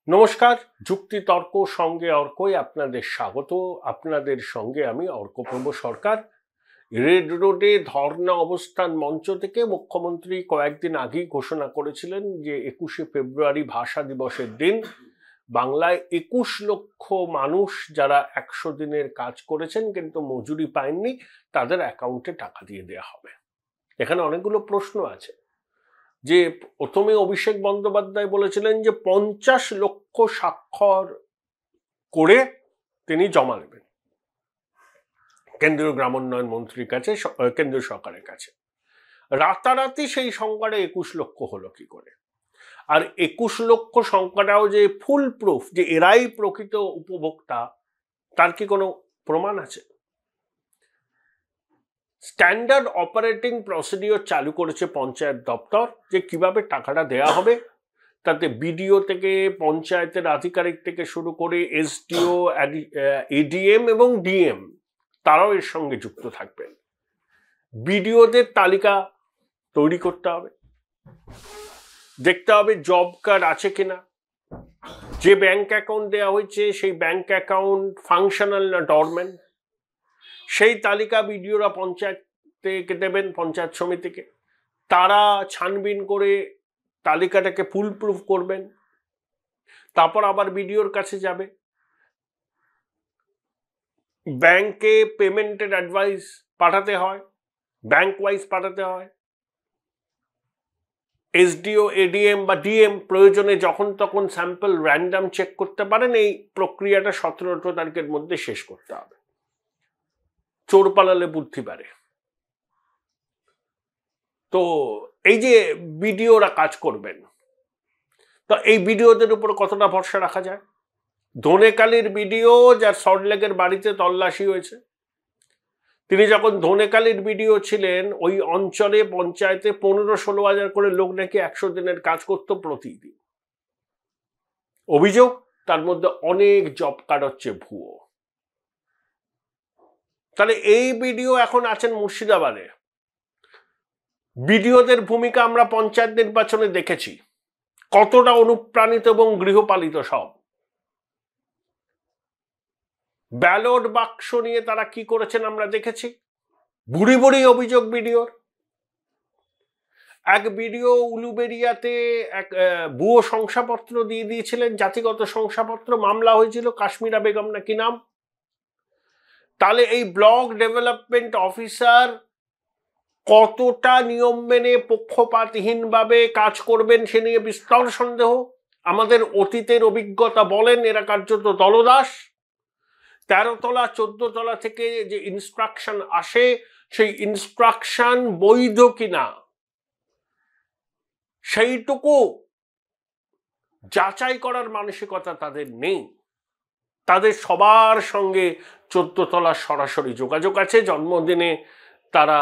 নমস্কার, যুক্তি তর্ক সঙ্গে অর্কই আপনাদের স্বাগত। আপনাদের সঙ্গে আমি অর্কপ্রভ সরকার। রেড রোডে ধর্ণা অবস্থান মঞ্চ থেকে মুখ্যমন্ত্রী কয়েকদিন আগেই ঘোষণা করেছিলেন যে 21শে ফেব্রুয়ারি ভাষা দিবসের দিন বাংলায় 21 লক্ষ মানুষ যারা 100 দিনের কাজ করেছেন কিন্তু মজুরি পায়ননি, তাদের অ্যাকাউন্টে টাকা দিয়ে দেওয়া হবে। এখানে অনেকগুলো প্রশ্ন আছে। যে প্রথমে অভিষেক বন্দ্যোপাধ্যায় বলেছিলেন যে 50 লক্ষ স্বাক্ষর করে তিনি জমা নেবেন কেন্দ্রীয় গ্রামোন্নয়ন মন্ত্রীর কাছে, কেন্দ্রীয় সরকারের কাছে। রাতারাতি সেই সংখ্যাটা 21 লক্ষ হলো কি করে? আর 21 লক্ষ সংখ্যাটাও যে ফুল প্রুফ যে এরাই প্রকৃত উপভোক্তা, তার কি কোনো প্রমাণ আছে? স্ট্যান্ডার্ড অপারেটিং প্রসিডিওর চালু করেছে পঞ্চায়েত দপ্তর যে কিভাবে টাকাটা দেয়া হবে। তাতে বিডিও থেকে পঞ্চায়েতের আধিকারিক থেকে শুরু করে এসডিও, এডিএম এবং ডিএম তারাও এর সঙ্গে যুক্ত থাকবেন। বিডিওদের তালিকা তৈরি করতে হবে, দেখতে হবে জব কার্ড আছে কিনা, যে ব্যাংক অ্যাকাউন্ট দেওয়া হয়েছে সেই ব্যাংক অ্যাকাউন্ট ফাংশনাল না ডরমেন্ট, সেই তালিকা বিডিওরা পঞ্চায়েতকে দেবেন, পঞ্চায়েত সমিতিকে। তারা ছানবিন করে তালিকাটাকে ফুল প্রুফ করবেন, তারপর আবার বিডিওর কাছে যাবে। ব্যাংকে পেমেন্টের অ্যাডভাইস পাঠাতে হয়, ব্যাংক ওয়াইজ পাঠাতে হয়। এসডিও, এডিএম বা ডিএম প্রয়োজনে যখন তখন স্যাম্পল র্যান্ডাম চেক করতে পারেন। এই প্রক্রিয়াটা 17 তারিখের মধ্যে শেষ করতে হবে। চোর পালালে বুদ্ধি বাড়ে। তো এই যে বিডিওরা কাজ করবেন, তো এই বিডিওদের উপর কতটা ভরসা রাখা যায়? ধনেকালির বিডিও, যার সল্টলেকের বাড়িতে তল্লাশি হয়েছে, তিনি যখন ধনেকালির বিডিও ছিলেন ওই অঞ্চলে পঞ্চায়েতে 15-16 হাজার করে লোক নাকি 100 দিনের কাজ করতো প্রতিদিন। অভিযোগ তার মধ্যে অনেক জব কার্ড হচ্ছে ভুয়ো। তাহলে এই বিডিও এখন আছেন মুর্শিদাবাদে। বিডিওদের ভূমিকা আমরা পঞ্চায়েত নির্বাচনে দেখেছি, কতটা অনুপ্রাণিত এবং গৃহপালিত। সব ব্যালট বাক্স নিয়ে তারা কি করেছেন আমরা দেখেছি। বুড়ি বুড়ি অভিযোগ বিডিওর। এক বিডিও উলুবেরিয়াতে এক ভুয়ো শংসাপত্র দিয়ে দিয়েছিলেন, জাতিগত শংসাপত্র, মামলা হয়েছিল, কাশ্মীরা বেগম নাকি নাম। তাহলে এই ব্লক ডেভেলপমেন্ট অফিসার কতটা নিয়ম মেনে পক্ষপাতহীনভাবে কাজ করবেন সে নিয়ে বিস্তর সন্দেহ। আমাদের অতীতের অভিজ্ঞতা বলেন এরা কার্যত দলদাস। 13 তলা 14 তলা থেকে যে ইনস্ট্রাকশন আসে সেই ইনস্ট্রাকশন বৈধ কিনা সেইটুকু যাচাই করার মানসিকতা তাদের নেই। তাদের সবার সঙ্গে 14 তলার সরাসরি যোগাযোগ আছে। জন্মদিনে তারা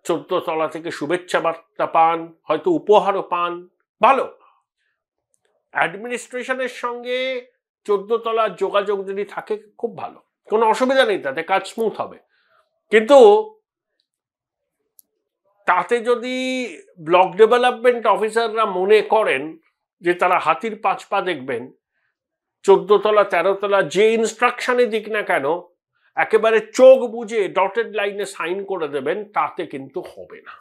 14 তলা থেকে শুভেচ্ছা বার্তা পান, হয়তো উপহারও পান। ভালো, অ্যাডমিনিস্ট্রেশনের সঙ্গে 14 তলার যোগাযোগ যদি থাকে খুব ভালো, কোনো অসুবিধা নেই, তাতে কাজ স্মুথ হবে। কিন্তু তাতে যদি ব্লক ডেভেলপমেন্ট অফিসাররা মনে করেন যে তারা হাতির 5 পা দেখবেন, 14 তলা 13 তলা যে ইনস্ট্রাকশনে দিক না কেন একেবারে চোখ বুঝে ডটেড লাইনে সাইন করে দেবেন, তাতে কিন্তু হবে না।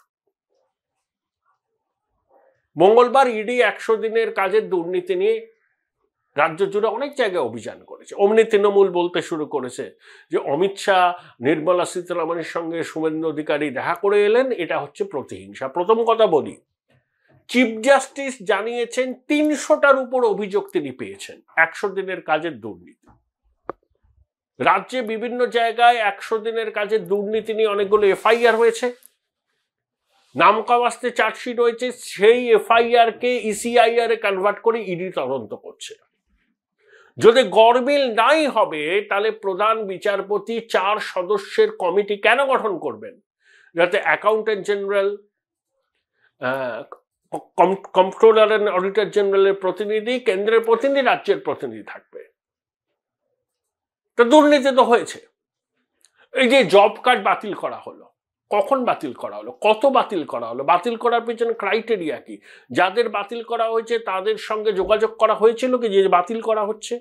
মঙ্গলবার ইডি 100 দিনের কাজের দুর্নীতি নিয়ে রাজ্য জুড়ে অনেক জায়গায় অভিযান করেছে। অমনি তৃণমূল বলতে শুরু করেছে যে অমিত শাহ নির্মলা সীতারামনের সঙ্গে শুভেন্দু অধিকারী দেখা করে এলেন, এটা হচ্ছে প্রতিহিংসা। প্রথম কথা বলি, চিফ জাস্টিস জানিয়েছেন 300টার উপর অভিযোগ তিনি পেয়েছেন 100 দিনের কাজের দুর্নীতি। রাজ্যে বিভিন্ন জায়গায় 100 দিনের কাজের দুর্নীতি নিয়ে অনেকগুলো এফআইআর হয়েছে, নামকাওয়াস্তে চার্জশিট হয়েছে। সেই এফআইআর কে ইসিআইআর এ কনভার্ট করে ইডি তদন্ত করছে। যদি গরমিল নাই হবে তাহলে প্রধান বিচারপতি 4 সদস্যের কমিটি কেন গঠন করবেন? যাতে accountant general, controller and auditor জেনারেলের প্রতিনিধি, কেন্দ্রের প্রতিনিধি, রাজ্যের প্রতিনিধি থাকবে। তো দুর্নীতি তো হয়েছে। এই যে জব কার্ড বাতিল করা হলো, কখন বাতিল করা হলো, কত বাতিল করা হলো, বাতিল করার পেছনে ক্রাইটেরিয়া কি, যাদের বাতিল করা হয়েছে তাদের সঙ্গে যোগাযোগ করা হয়েছিল কি যে বাতিল করা হচ্ছে,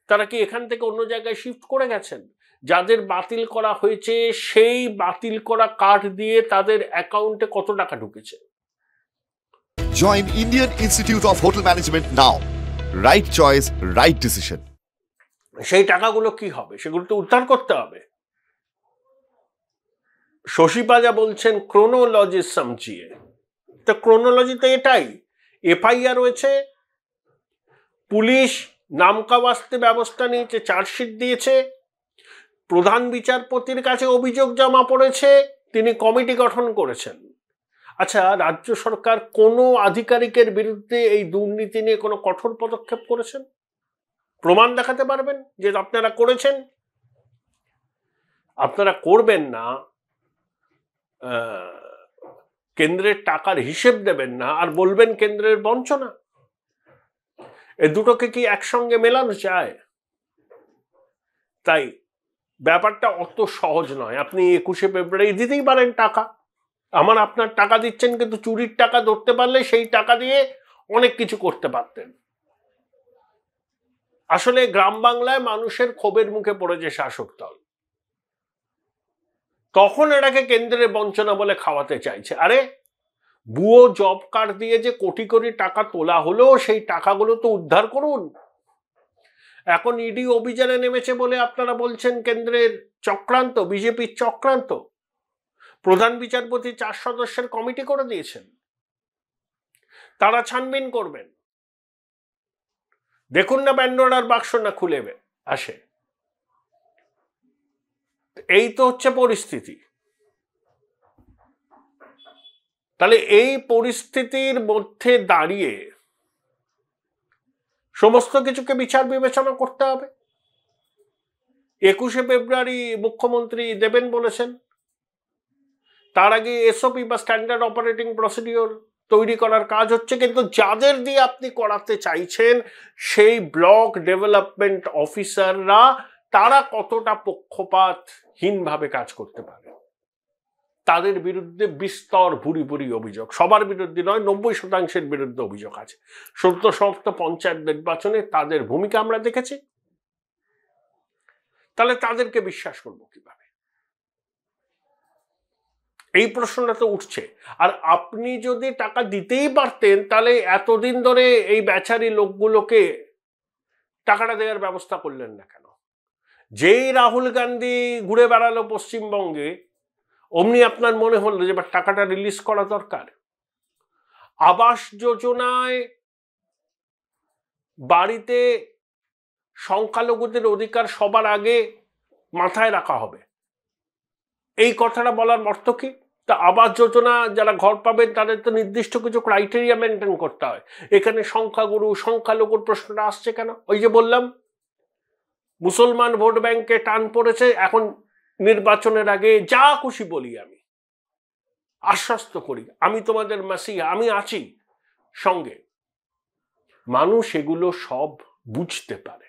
তারা কি এখান থেকে অন্য জায়গায় শিফট করে গেছেন, যাদের বাতিল করা হয়েছে সেই বাতিল করা কার্ড দিয়ে তাদের অ্যাকাউন্টে কত টাকা ঢুকেছে। Join Indian Institute of Hotel Management now. Right choice, right decision. সেই টাকাগুলো কি হবে, সেগুলো তো উদ্ধার করতে হবে। শশী পাজা বলছেন ক্রোনোলজি সমঝিয়ে, তো ক্রোনোলজি তো এটাই, এফআইআর রয়েছে, পুলিশ নামকা ওয়াস্তে ব্যবস্থা নিয়েছে, চার্জশিট দিয়েছে, প্রধান বিচারপতির কাছে অভিযোগ জমা পড়েছে, তিনি কমিটি গঠন করেছেন। আচ্ছা, রাজ্য সরকার কোনো আধিকারিকের বিরুদ্ধে এই দুর্নীতি নিয়ে কোনো কঠোর পদক্ষেপ করেছেন? প্রমাণ দেখাতে পারবেন যে আপনারা করেছেন? আপনারা করবেন না, কেন্দ্রের টাকার হিসেব দেবেন না, আর বলবেন কেন্দ্রের বঞ্চনা। এই দুটোকে কি একসঙ্গে মেলানো যায়? তাই ব্যাপারটা অত সহজ নয়। আপনি 21শে ফেব্রুয়ারি দিতেই পারেন টাকা, আপনার টাকা দিচ্ছেন, কিন্তু চুরির টাকা ধরতে পারলে সেই টাকা দিয়ে অনেক কিছু করতে পারতেন। আসলে গ্রাম বাংলায় মানুষের ক্ষোভের মুখে পড়েছে শাসক দল, তখন এটাকে কেন্দ্রের বঞ্চনা বলে খাওয়াতে চাইছে। আরে ভুয়ো জব কার্ড দিয়ে যে কোটি কোটি টাকা তোলা হলো, সেই টাকাগুলো তো উদ্ধার করুন। এখন ইডি অভিযানে নেমেছে বলে আপনারা বলছেন কেন্দ্রের চক্রান্ত, বিজেপির চক্রান্ত। প্রধান বিচারপতি 4 সদস্যের কমিটি করে দিয়েছেন, তারা ছানবিন করবেন। দেখুন না ব্যান্ডোরার বাক্স না খুলে আসে। এই তো হচ্ছে পরিস্থিতি। তাহলে এই পরিস্থিতির মধ্যে দাঁড়িয়ে সমস্ত কিছুকে বিচার বিবেচনা করতে হবে। 21শে ফেব্রুয়ারি মুখ্যমন্ত্রী দেবেন বলেছেন, তার আগে এসওপি বা স্ট্যান্ডার্ড অপারেটিং প্রসিডিওর তৈরি করার কাজ হচ্ছে, কিন্তু যাদের দিয়ে আপনি করাতে চাইছেন সেই ব্লক ডেভেলপমেন্ট অফিসাররা তারা কতটা পক্ষপাতহীনভাবে কাজ করতে পারে, তাদের বিরুদ্ধে বিস্তর ভুরি ভুরি অভিযোগ। সবার বিরুদ্ধে নয়, 90% বিরুদ্ধে অভিযোগ আছে। সদ্য সমাপ্ত পঞ্চায়েত নির্বাচনে তাদের ভূমিকা আমরা দেখেছি। তাহলে তাদেরকে বিশ্বাস করবো কিভাবে? এই প্রশ্নটা তো উঠছে। আর আপনি যদি টাকা দিতেই পারতেন, তাহলে এতদিন ধরে এই বেচারি লোকগুলোকে টাকাটা দেওয়ার ব্যবস্থা করলেন না কেন? যেই রাহুল গান্ধী ঘুরে বেড়ালো পশ্চিমবঙ্গে, অমনি আপনার মনে হলো যে এবার টাকাটা রিলিজ করা দরকার। আবাস যোজনায় বাড়িতে সংখ্যালঘুদের অধিকার সবার আগে মাথায় রাখা হবে, এই কথাটা বলার অর্থ কি? তা আবাস যোজনা যারা ঘর পাবেন তাদের তো নির্দিষ্ট কিছু ক্রাইটেরিয়া মেনটেন করতে হয়। এখানে সংখ্যালঘুর প্রশ্নটা আসছে কেন? ওই যে বললাম, মুসলমান ভোট ব্যাংকে টান পড়েছে। এখন নির্বাচনের আগে যা খুশি বলি, আমি আশ্বস্ত করি, আমি তোমাদের মাসিহা, আমি আছি সঙ্গে। মানুষ এগুলো সব বুঝতে পারে,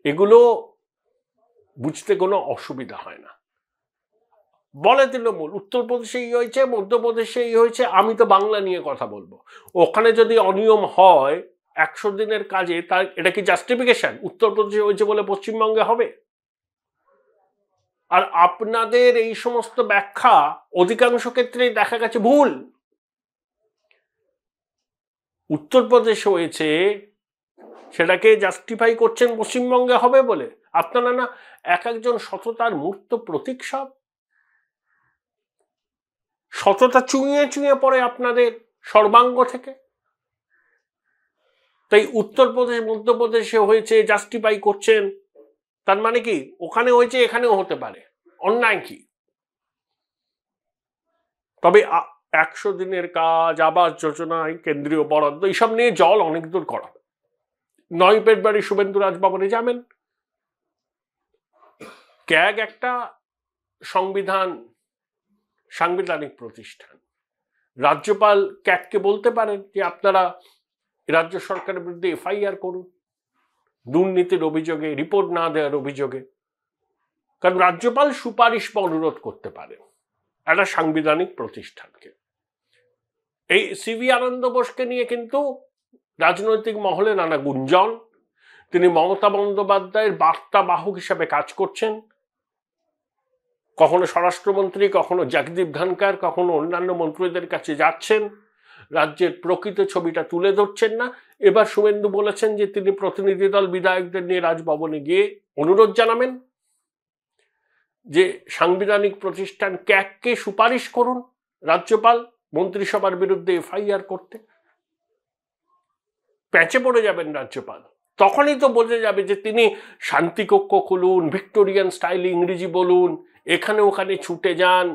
এগুলো বুঝতে কোনো অসুবিধা হয় না। বলে তৃণমূল উত্তরপ্রদেশে এই হয়েছে, মধ্যপ্রদেশে এই হয়েছে, আমি তো বাংলা নিয়ে কথা বলবো। ওখানে যদি অনিয়ম হয় 100 দিনের কাজে, তার এটা কি জাস্টিফিকেশন উত্তরপ্রদেশে হয়েছে বলে পশ্চিমবঙ্গে হবে? আর আপনাদের এই সমস্ত ব্যাখ্যা অধিকাংশ ক্ষেত্রেই দেখা গেছে ভুল। উত্তরপ্রদেশে হয়েছে সেটাকে জাস্টিফাই করছেন পশ্চিমবঙ্গে হবে বলে। আপনারা না এক একজন সততার মূর্ত প্রতীক, সব সততা চুঁয়ে চুঁয়ে পড়ে আপনাদের সর্বাঙ্গ থেকে। তাই উত্তরপ্রদেশ মধ্যপ্রদেশে হয়েছে জাস্টিফাই করছেন, তার মানে কি ওখানে হয়েছে এখানেও হতে পারে? অন্যায় কি? তবে 100 দিনের কাজ, আবাস যোজনায় কেন্দ্রীয় বরাদ্দ, এইসব নিয়ে জল অনেক দূর করা। 9 ফেব্রুয়ারি শুভেন্দু রাজভবনে যাবেন। ক্যাগ একটা সাংবিধানিক প্রতিষ্ঠান। রাজ্যপাল ক্যাগকে বলতে পারেন যে আপনারা রাজ্য সরকারের বিরুদ্ধে এফআইআর করুন দুর্নীতির অভিযোগে, রিপোর্ট না দেওয়ার অভিযোগে। কারণ রাজ্যপাল সুপারিশ বা অনুরোধ করতে পারেন একটা সাংবিধানিক প্রতিষ্ঠানকে। এই সিভি আনন্দ বোসকে নিয়ে কিন্তু রাজনৈতিক মহলে নানা গুঞ্জন। তিনি মমতা বন্দ্যোপাধ্যায়ের বার্তা বাহক হিসাবে কাজ করছেন, কখনো স্বরাষ্ট্রমন্ত্রী, কখনো জগদীপ ধনকর, কখনো অন্যান্য মন্ত্রীদের কাছে যাচ্ছেন, রাজ্যের প্রকৃত ছবিটা তুলে ধরছেন না। এবার শুভেন্দু বলেছেন যে তিনি প্রতিনিধি দল বিধায়কদের নিয়ে রাজভবনে গিয়ে অনুরোধ জানাবেন যে সাংবিধানিক প্রতিষ্ঠান ক্যাগকে সুপারিশ করুন রাজ্যপাল মন্ত্রিসভার বিরুদ্ধে এফআইআর করতে। প্যাচে পড়ে যাবেন রাজ্যপাল, তখনই তো বোঝা যাবে যে তিনি শান্তিকক্ষ খুলুন, ভিক্টোরিয়ান স্টাইলে ইংরেজি বলুন, এখানে ওখানে ছুটে যান,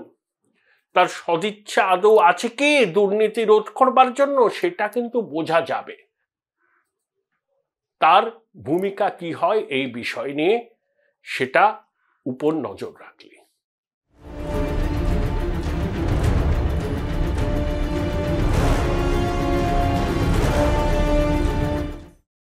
তার সদিচ্ছা আদৌ আছে কি দুর্নীতি রোধ করবার জন্য সেটা কিন্তু বোঝা যাবে। তার ভূমিকা কি হয় এই বিষয় নিয়ে সেটা উপর নজর রাখলে।